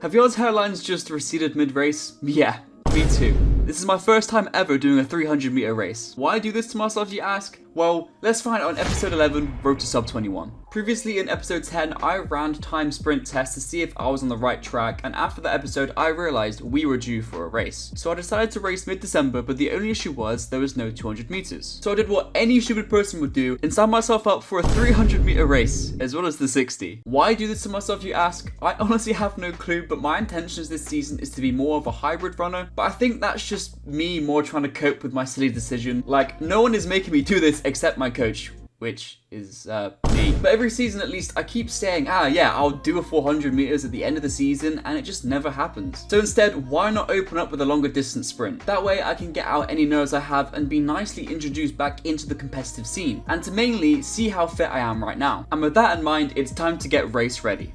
Have yours hairlines just receded mid-race? Yeah, me too. This is my first time ever doing a 300 meter race. Why I do this to myself, you ask? Well, let's find out in episode 11, Road to Sub 21. Previously in episode 10, I ran time sprint tests to see if I was on the right track, and after that episode, I realized we were due for a race. So I decided to race mid-December, but the only issue was there was no 200 meters. So I did what any stupid person would do and signed myself up for a 300 meter race, as well as the 60. Why do this to myself, you ask? I honestly have no clue, but my intentions this season is to be more of a hybrid runner, but I think that's just me more trying to cope with my silly decision. Like, no one is making me do this except my coach, which is me. But every season at least I keep saying, yeah, I'll do a 400 meters at the end of the season, and it just never happens. So instead, why not open up with a longer distance sprint? That way I can get out any nerves I have and be nicely introduced back into the competitive scene, and to mainly see how fit I am right now. And with that in mind, it's time to get race ready.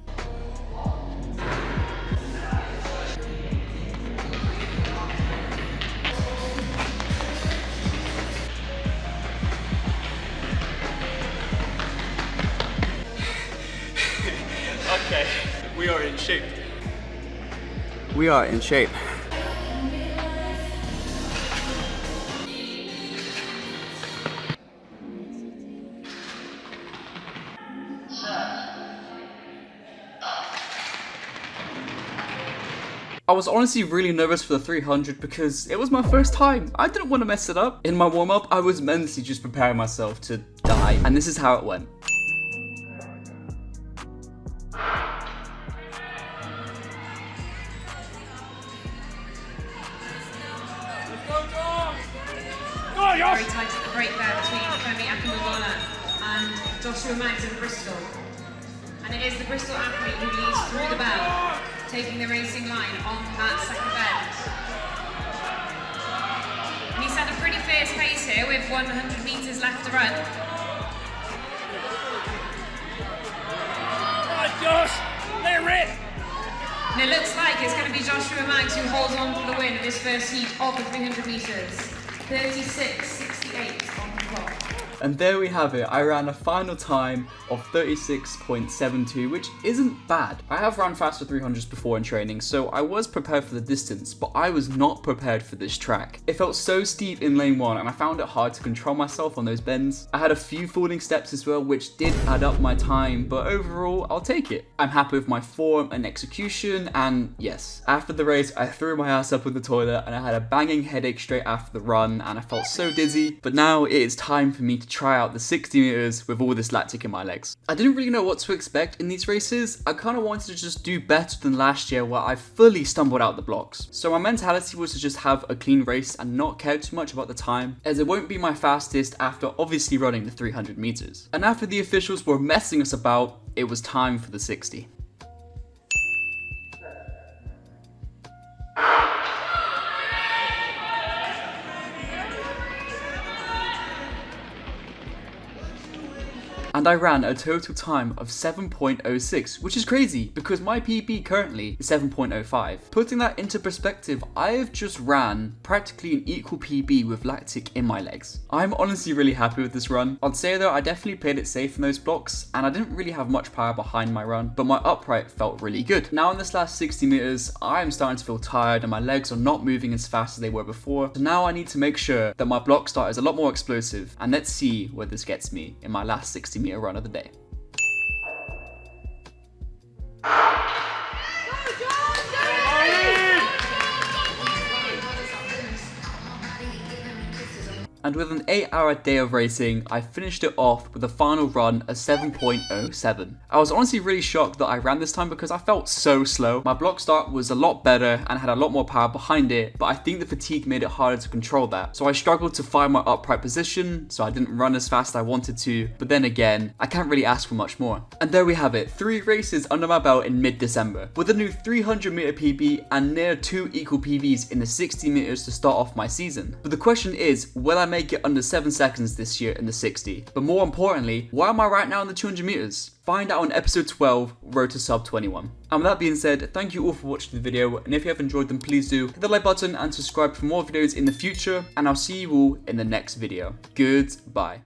Okay, we are in shape. We are in shape. I was honestly really nervous for the 300 because it was my first time. I didn't want to mess it up. In my warm-up, I was mentally just preparing myself to die, and this is how it went. Very tight at the break there between Femi Akinwala and Joshua Maggs of Bristol. And it is the Bristol athlete who leads through the bell, taking the racing line on that second bend. And he's had a pretty fierce pace here with 100 metres left to run. Come on, Josh, let it rip! And it looks like it's going to be Joshua Maggs who holds on for the win of this first heat of the 300 metres. 36.68 on the clock. And there we have it. I ran a final time of 36.72, which isn't bad. I have run faster 300s before in training, so I was prepared for the distance, but I was not prepared for this track. It felt so steep in lane 1, and I found it hard to control myself on those bends. I had a few falling steps as well, which did add up my time, but overall, I'll take it. I'm happy with my form and execution, and yes, after the race, I threw my ass up in the toilet, and I had a banging headache straight after the run, and I felt so dizzy. But now it is time for me to try out the 60 meters with all this lactic in my legs. I didn't really know what to expect in these races. I kind of wanted to just do better than last year where I fully stumbled out the blocks. So my mentality was to just have a clean race and not care too much about the time, as it won't be my fastest after obviously running the 300 meters. And after the officials were messing us about, it was time for the 60. And I ran a total time of 7.06, which is crazy because my PB currently is 7.05. Putting that into perspective, I have just ran practically an equal PB with lactic in my legs. I'm honestly really happy with this run. I'd say though, I definitely played it safe in those blocks, and I didn't really have much power behind my run, but my upright felt really good. Now in this last 60 meters, I am starting to feel tired and my legs are not moving as fast as they were before. So now I need to make sure that my block start is a lot more explosive, and let's see where this gets me in my last 60 meter run of the day. And with an 8-hour day of racing, I finished it off with a final run of 7.07. I was honestly really shocked that I ran this time because I felt so slow. My block start was a lot better and had a lot more power behind it, but I think the fatigue made it harder to control that. So I struggled to find my upright position, so I didn't run as fast as I wanted to, but then again, I can't really ask for much more. And there we have it, 3 races under my belt in mid-December, with a new 300 meter PB and near 2 equal PBs in the 60 meters to start off my season. But the question is, will I make it under 7 seconds this year in the 60? But more importantly, why am I right now in the 200 meters? Find out in episode 12, Road to Sub 21. And with that being said, thank you all for watching the video, and if you have enjoyed them, please do hit the like button and subscribe for more videos in the future, and I'll see you all in the next video. Goodbye.